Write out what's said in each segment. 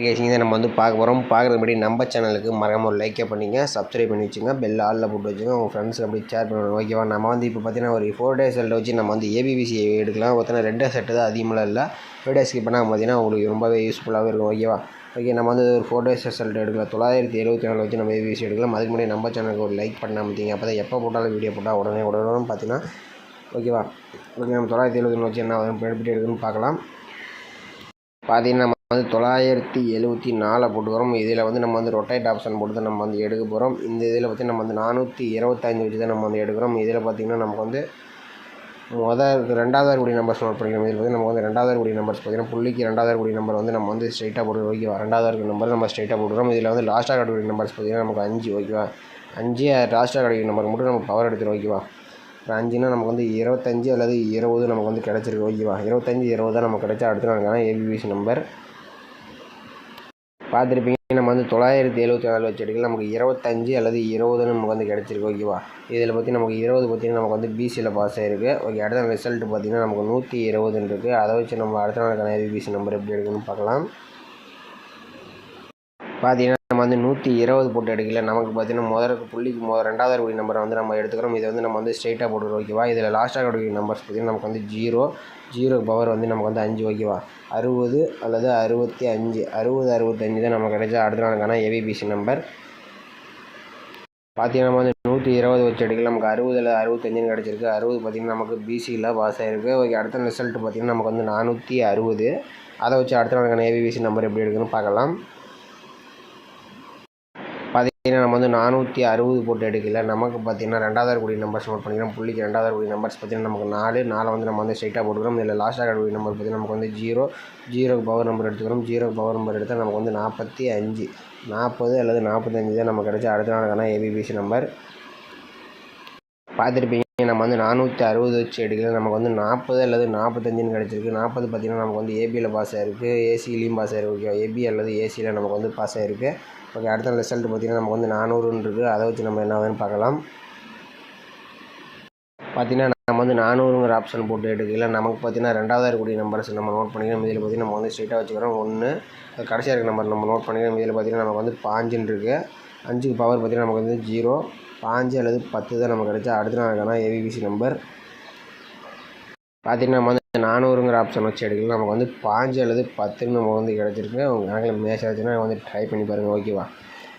கேசிங்க நம்ம பார்க்க போகிறோம். பார்க்குறது முன்னாடி நம்ம சேனலுக்கு மறக்காம ஒரு லைக்கே பண்ணிங்க, சப்ஸ்கிரைப் பண்ணி வச்சுங்க, பெல் ஆலில் போட்டு வச்சுங்க, உங்கள் ஃப்ரெண்ட்ஸுக்கு அப்படி ஷேர் பண்ணுவோம். ஓகேவா? நம்ம இப்போ பார்த்தீங்கன்னா ஒரு 4 டேஸ் செல்ட்டை வச்சு நம்ம ஏபிபிசி எடுக்கலாம். பார்த்தீங்கன்னா 2 செட்டு தான், அதிகமாக இல்லை. 5 டேஸ் ஸ்கிப் பண்ணால் பார்த்தீங்கன்னா உங்களுக்கு ரொம்பவே யூஸ்ஃபுல்லாகவே இருக்கும். ஓகேவா? ஓகே, நம்ம ஒரு 4 டேஸ் செல்ட் எடுக்கலாம். 974 வச்சு நம்ம ஏபிபிசி எடுக்கலாம். அதுக்கு முன்னாடி நம்ம சேனலுக்கு ஒரு லைக் பண்ணாமல் பார்த்தீங்க, அப்போ தான் எப்போ போட்டாலும் வீடியோ போட்டால் உடனே பார்த்தீங்கன்னா. ஓகேவா? ஓகே, நம்ம 974 வச்சு என்ன எப்படி எடுக்குன்னு பார்க்கலாம். பார்த்தீங்கன்னா 974 போட்டுக்கிறோம். இதில் நம்ம ரொட்டேட் ஆப்ஷன் போட்டு தான் நம்ம எடுக்க போகிறோம். இந்த இதில் பார்த்திங்கன்னா நம்ம 425 வச்சு தான் நம்ம எடுக்கிறோம். இதில் பார்த்திங்கன்னா நமக்கு ரெண்டாவது கூடிய நம்பர்ஸ் நோட் பண்ணிக்கிறோம். இதில் பார்த்திங்கன்னா நமக்கு ரெண்டாவது கூடிய நம்பர்ஸ் பார்த்திங்கன்னா புள்ளிக்கு ரெண்டாவது கூடிய நம்பர் நம்ம ஸ்ட்ரைட்டாக போட்டு ஓகேவா? ரெண்டாவது நம்பர் நம்ம ஸ்ட்ரைட்டாக போட்டுக்கிறோம். இதில் லாஸ்ட்டாக கிடைக்கிற நம்பர்ஸ் பார்த்திங்கன்னா நமக்கு 5 ஓகேவா? 5 லாஸ்ட்டாக கிடைக்கிற நம்பர் மட்டும் நம்ம பவர் எடுத்துகிறோம். ஓகேவா? இப்போ 5னா நமக்கு 25 அல்லது 20 நமக்கு கிடச்சிருக்கு. ஓகேவா? 25 20 தான் நமக்கு கிடைச்சா அடுத்த நாளுக்கான ஏபிபிசி நம்பர் பார்த்துருப்பீங்க. நம்ம 974 வச்சு எடுக்கலாம். நமக்கு 25 அல்லது 20 நமக்கு கிடச்சிருக்கு. ஓகேவா? இதில் பற்றி நமக்கு 20 பார்த்திங்கன்னா நமக்கு பிசியில் பாஸ் ஆகிருக்கு. ஓகே, அடுத்த ரிசல்ட் பார்த்திங்கன்னா நமக்கு 120 இருக்குது. அதை வச்சு நம்ம அடுத்த நாளுக்கான ஏபிபிசி நம்பர் எப்படி எடுக்கணும்னு பார்க்கலாம். பார்த்தீங்கன்னா நம்ம 120 போட்டு எடுக்கல. நமக்கு பார்த்தீங்கன்னா புள்ளிக்கு ரெண்டாவது கூடிய நம்பரை நம்ம எடுத்துக்கிறோம். இதை நம்ம ஸ்ட்ரைட்டாக போட்டுக்கிறோம். ஓகேவா? இதில் லாஸ்ட்டாக கூடிய நம்பர்ஸ் பார்த்திங்கன்னா நமக்கு 0 பவர் நமக்கு 5. ஓகேவா? 60 அல்லது 65 65 தான் நமக்கு கிடைச்சா அடுத்த நாளுக்கான ஏபிபிசி நம்பர். பார்த்தீங்கன்னா நம்ம 120 வச்சு எடுக்கல. நமக்கு 60 அல்லது 65 கிடச்சிருக்கு. 60 பார்த்திங்கன்னா நமக்கு பிசியில் பாஸ் ஆகிருக்கு. ஓகே, அடுத்த ரிசல்ட் பார்த்திங்கன்னா நமக்கு 460. அதை வச்சு அடுத்த நாளுக்கான ஏபிபிசி நம்பர் எப்படி எடுக்குன்னு பார்க்கலாம். பார்த்தீங்கன்னா நம்ம 460 போட்டு எடுக்கல. நமக்கு பார்த்தீங்கன்னா ரெண்டாவது கூடிய நம்பர்ஸ் நோட் பண்ணிக்கிறோம். புள்ளிக்கு ரெண்டாவது கூடிய நம்பர்ஸ் பார்த்தீங்கன்னா நமக்கு 4 நம்ம ஸ்ட்ரைட்டாக போட்டுக்கிறோம். இதில் லாஸ்ட்டாக கூடிய நம்பர் பார்த்தீங்கன்னா நமக்கு 0 பவர் நம்பர் எடுத்துக்கிறோம். 0 பவர் நம்பர் எடுத்தால் நமக்கு 45 40 அல்லது 45 தான் நமக்கு கிடைச்சா அடுத்த நாளுக்கான ஏபிபிசி நம்பர். பார்த்துருப்பீங்க. நம்ம 460 வச்சு எடுக்கல. நமக்கு 40 அல்லது 45 கிடச்சிருக்கு. 40 பார்த்திங்கன்னா நமக்கு ஏபியில் பாஸ் ஆகிருக்கு, ஏசிலையும் பாஸ் ஆகிருக்கு. ஓகே, ஏபி அல்லது ஏசியில் நமக்கு பாஸ் ஆகிருக்கு. ஓகே, அடுத்த ரிசல்ட் பார்த்திங்கன்னா நமக்கு 400 இருக்குது. அதை வச்சு நம்ம என்ன ஆகுதுன்னு பார்க்கலாம். பார்த்திங்கன்னா நம்ம 400ங்கிற ஆப்ஷன் போட்டு எடுக்கல. நமக்கு பார்த்திங்கன்னா ரெண்டாவது கூடிய நம்பர்ஸ் நம்ம நோட் பண்ணிக்கிறோம். இதில் பார்த்திங்கன்னா நம்ம ஸ்ட்ரைட்டாக வச்சுக்கிறோம். 1 கடைசியாக இருக்க நம்பர் நம்ம நோட் பண்ணிக்கிறோம். இதில் பார்த்திங்கன்னா நமக்கு 5 இருக்குது. 5க்கு பவர் பார்த்திங்கன்னா நமக்கு 0 5 அல்லது 10 தான் நமக்கு கிடைச்சா அடுத்த நாளுக்கான ஏபிபிசி நம்பர். பார்த்திங்கன்னா நம்ம 400ங்கிற ஆப்ஷன் வச்சு எடுக்கலாம். நமக்கு 5 அல்லது 10 நமக்கு கிடச்சிருக்கு. உங்கள் கணக்கில் மேட்ச் ஆச்சுன்னா ட்ரை பண்ணி பாருங்கள். ஓகேவா?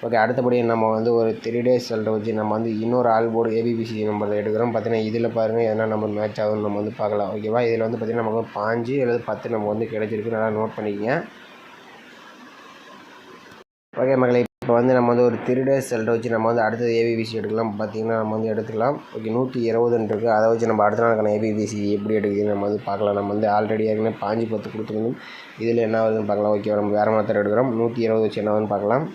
ஓகே, அடுத்தபடி நம்ம ஒரு 3 டேஸ் செல்ட்டை வச்சு நம்ம இன்னொரு ஆல்போர்டு ஏபிபிசி நம்பர் எடுக்கிறோம். பார்த்தீங்கன்னா இதில் பாருங்கள் எதனா நம்பர் மேட்ச் ஆகுதுன்னு நம்ம பார்க்கலாம். ஓகேவா? இதில் பார்த்திங்கன்னா நமக்கு 5 அல்லது 10 நமக்கு கிடைச்சிருக்கு. நல்லா நோட் பண்ணிக்கங்க. ஓகே மக்களை, இப்போ நம்ம ஒரு 3 டேஸ் செல்ட்டை வச்சு நம்ம அடுத்தது ஏபிபிசி எடுக்கலாம். பார்த்திங்கன்னா நம்ம எடுத்துக்கலாம். ஓகே, 120 இருக்குது. அதை வச்சு நம்ம அடுத்த நாளுக்கான ஏபிபிசி எப்படி எடுக்குதுன்னு நம்ம பார்க்கலாம். நம்ம ஆல்ரெடி ஏற்கனவே 5 10 கொடுத்துருந்தோம். இதில் என்ன ஆகுதுன்னு பார்க்கலாம். ஓகே, நம்ம வேறு மாதிரி எடுக்கிறோம். 120 வச்சு என்ன ஆகுதுன்னு பார்க்கலாம்.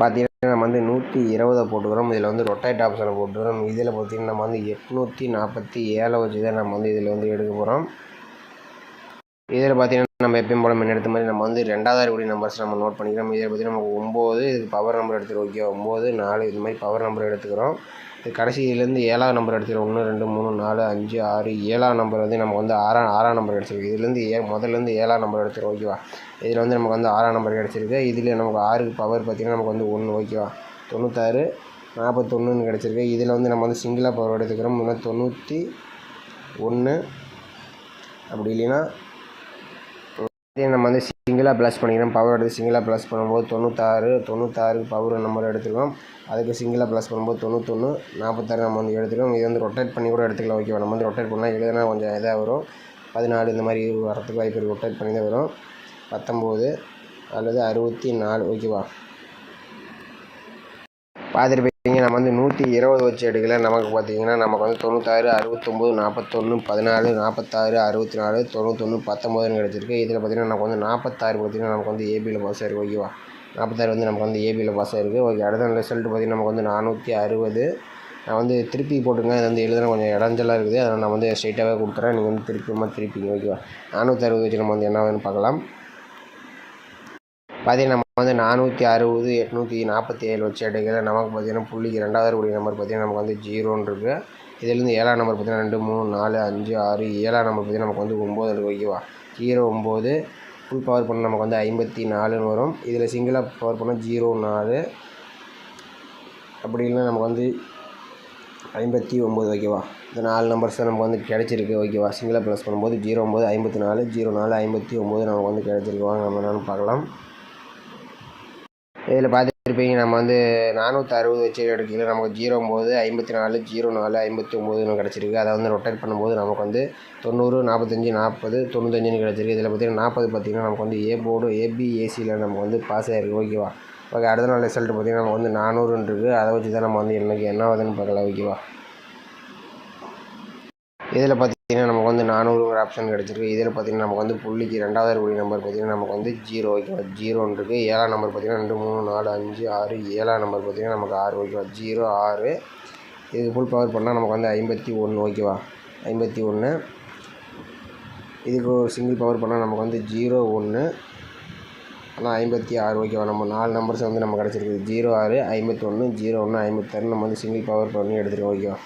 பார்த்திங்கன்னா நம்ம 120 போட்டுக்கிறோம். இதில் ரொட்டேட் ஆப்ஷனை போட்டுக்கிறோம். இதில் பார்த்திங்கன்னா நம்ம 847 வச்சு தான் நம்ம இதில் எடுக்க போகிறோம். இதில் பார்த்திங்கன்னா நம்ம எப்பயும் போல எடுத்த மாதிரி நம்ம ரெண்டாவது கூடிய நம்பர்ஸ் நம்ம நோட் பண்ணிக்கிறோம். இதில் பார்த்திங்கன்னா நமக்கு 9 இதுக்கு பவர் நம்பர் எடுத்துக்கிறோம். ஓகே, 9 4 இது மாதிரி பவர் நம்பர் எடுத்துக்கிறோம். இது கடைசியிலேருந்து 7ஆம் நம்பர் எடுத்துக்கிறோம். 1 2 3 4 5 6 7ஆம் நம்பர் நமக்கு 6ஆம் நம்பர் கிடச்சிருக்கு. இதுலேருந்து முதல்லேருந்து 7ஆம் நம்பர் எடுத்துக்கிறோம். ஓகேவா? இதில் நமக்கு 6ஆம் நம்பர் கிடச்சிருக்கு. இதில் நமக்கு 6க்கு பவர் பார்த்திங்கன்னா நமக்கு 1. ஓகேவா? 96 41 கிடச்சிருக்கு. இதில் நம்ம சிங்கிளாக பவர் எடுத்துக்கிறோம். 91 அப்படி இல்லைன்னா நம்ம சிங்கிளாக ப்ளஸ் பண்ணிக்கிறோம். பவர் எடுத்து சிங்கிளாக ப்ளஸ் பண்ணும்போது 96 பவர் நம்பர் எடுத்துக்கிறோம். அதுக்கு சிங்கிளாக ப்ளஸ் பண்ணும்போது 91 46 நம்ம எடுத்துக்கிறோம். இது ரொட்டேட் பண்ணி கூட எடுத்துக்கலாம். ஓகேவா? நம்ம ரொட்டேட் பண்ணால் எழுதுனா கொஞ்சம் இதாக வரும். 14 இந்த மாதிரி வரத்துக்கு வாய்ப்பு இருக்குது. ரொட்டேட் பண்ணி தான் வரும். 19 அல்லது 64. ஓகேவா? பார்த்துருப்பீங்க. நம்ம 120 வச்சு எடுக்கல. நமக்கு பார்த்திங்கன்னா நமக்கு 96 69 41 14 46 64 91 19 கிடச்சிருக்கு. இதில் பார்த்திங்கன்னா நமக்கு 46 பார்த்திங்கன்னா நமக்கு ஏபியில் பாஸ் ஆகிருக்கு. ஓகேவா? 46 நமக்கு ஏபியில் பாஸ் ஆகிருக்கு. ஓகே, அடுத்த ரிசல்ட் பார்த்திங்கன்னா நமக்கு 460. நான் திருப்பி போட்டுங்க. இது எழுதுனா கொஞ்சம் இடைஞ்சலாக இருக்குது. அதனால் நான் ஸ்ட்ரைட்டாகவே கொடுத்துறேன். நீங்கள் திருப்பிங்க. ஓகேவா? 460 வச்சு நம்ம என்ன ஆகுதுன்னு பார்க்கலாம். பார்த்திங்கன்னா நம்ம 460 847 வச்சு எடுக்கல. நமக்கு பார்த்திங்கன்னா புள்ளிக்கு ரெண்டாவது கூடிய நம்பர் பார்த்திங்கன்னா நமக்கு 0 இருக்குது. இதிலேருந்து 7ஆம் நம்பர் பார்த்திங்கன்னா 2 3 4 5 6 7ஆம் நம்பர் பார்த்திங்கன்னா நமக்கு 9 இருக்குது. ஓகேவா? 0 9 ஃபுல் பவர் பண்ண நமக்கு வந்து 54ன்னு வரும். இதில் சிங்கிளாக பவர் பண்ணால் 04 அப்படி இல்லைன்னா நமக்கு வந்து 59 ஓகேவா. இந்த 4 நம்பர்ஸ் தான் நமக்கு வந்து கிடச்சிருக்கு ஓகேவா. சிங்கிளாக ப்ளஸ் பண்ணும்போது 09 54 04 59 நமக்கு வந்து கிடச்சிருக்கு. வாங்க நம்ம என்னென்னு பார்க்கலாம். இதில் பார்த்துருப்பீங்க நம்ம வந்து 460 வச்சு எடுக்கல நமக்கு 09 54 04 59 கிடச்சிருக்கு. அதை வந்து ரொட்டேட் பண்ணும்போது நமக்கு வந்து 90 45 40 95 கிடச்சிருக்கு. இதில் பார்த்தீங்கன்னா 40 பார்த்திங்கன்னா நமக்கு வந்து ஏ போர்டு ஏபிஏசியில் நமக்கு வந்து பாஸ் ஆகிருக்கு ஓகேவா. ஓகே, அடுத்த நாள் ரிசல்ட் பார்த்திங்கன்னா நமக்கு வந்து 400 இருக்குது. அதை வச்சு தான் நம்ம வந்து எனக்கு என்ன ஆகுதுன்னு பார்க்கலாம் ஓகேவா. இதில் பார்த்திங்கன்னா நமக்கு வந்து 400 ஆப்ஷன் கிடச்சிருக்கு. இதில் பார்த்திங்கன்னா நமக்கு வந்து புள்ளிக்கு 2வது இருக்கக்கூடிய நம்பர் பார்த்திங்கன்னா நமக்கு வந்து 0 ஓகேவா. 0 இருக்குது. 7ஆம் நம்பர் பார்த்திங்கன்னா 2 3 4 5 6 7ஆம் நம்பர் பார்த்திங்கன்னா நமக்கு 6 ஓகேவா. 0 6 இதுக்கு ஃபுல் பவர் பண்ணால் நமக்கு வந்து 51 ஓகேவா. 51 இதுக்கு ஒரு சிங்கிள் பவர் பண்ணால் நமக்கு வந்து 0 1 ஆனால் 56 ஓகேவா. நம்ம 4 நம்பர்ஸ் வந்து நம்ம கிடச்சிருக்கு. 06 51 01 56 நம்ம வந்து சிங்கிள் பவர் பண்ணி எடுத்துருக்கோம் ஓகேவா.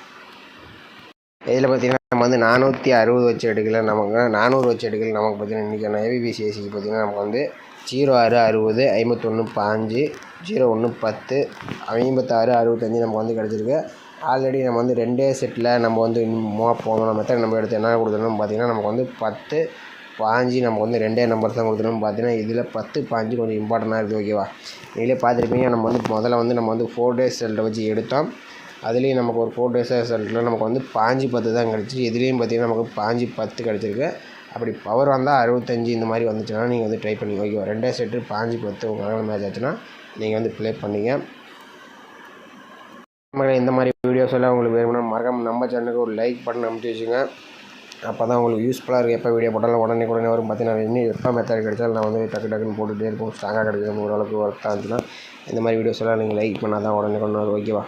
இதில் பார்த்திங்கன்னா நம்ம வந்து 460 வச்சு எடுக்கல நமக்கு 400 வச்சு எடுக்கல நமக்கு பார்த்திங்கன்னா இன்றைக்கான ஏபிபிசிஎஸ்சிக்கு பார்த்திங்கன்னா நமக்கு வந்து 06 60 51 5 01 10 56 65 நமக்கு வந்து கிடச்சிருக்கு. ஆல்ரெடி நம்ம வந்து 2 செட்டில் நம்ம வந்து போனோம் மெத்தட் நம்ம எடுத்து என்ன கொடுத்துருந்தோம் பார்த்திங்கன்னா நமக்கு வந்து 10 5 நமக்கு வந்து 2 நம்பர் தான் கொடுத்துருந்தோம். பார்த்திங்கன்னா இதில் 10 5 கொஞ்சம் இம்பார்ட்டண்ட்டாக இருக்குது ஓகேவா. நீங்களே பார்த்துருப்பீங்க நம்ம வந்து முதல்ல வந்து நம்ம வந்து 4 days ரிசல்ட்டை வச்சு எடுத்தோம். அதுலேயும் நமக்கு ஒரு 4 days ரிசல்ட்டில் நமக்கு வந்து 5 10 தான் கிடச்சி. இதுலேயும் பார்த்திங்கன்னா நமக்கு 5 10 கிடச்சிருக்கு. அப்படி பவர் வந்தால் 65 இந்த மாதிரி வந்துச்சுன்னா நீங்கள் வந்து ட்ரை பண்ணி ஓகேவா. 2 செட்டு 5 10 உங்களால் மேட்ச் ஆச்சுன்னா நீங்கள் வந்து ப்ளே பண்ணிங்க. இந்த மாதிரி வீடியோஸ் எல்லாம் உங்களுக்கு வேணும்னா மறக்காம நம்ம சேனலுக்கு ஒரு லைக் பண்ணி அமுச்சு வச்சுங்க. அப்போ தான் உங்களுக்கு யூஸ்ஃபுல்லாக இருக்குது. எப்போ வீடியோ போட்டாலும் உடனே வரும். பார்த்தீங்கன்னா இன்னும் எப்போ மெத்தட் கிடைச்சாலும் நான் வந்து டக்குன்னு போட்டுகிட்டே இருப்போம். ஸ்ட்ராங்காக கிடைக்கும் ஓரளவுக்கு ஒர்த்தாக இருந்துச்சுன்னா இந்த மாதிரி வீடியோஸ் எல்லாம் நீங்கள் லைக் பண்ணால் தான் உடனே வரும் ஓகேவா.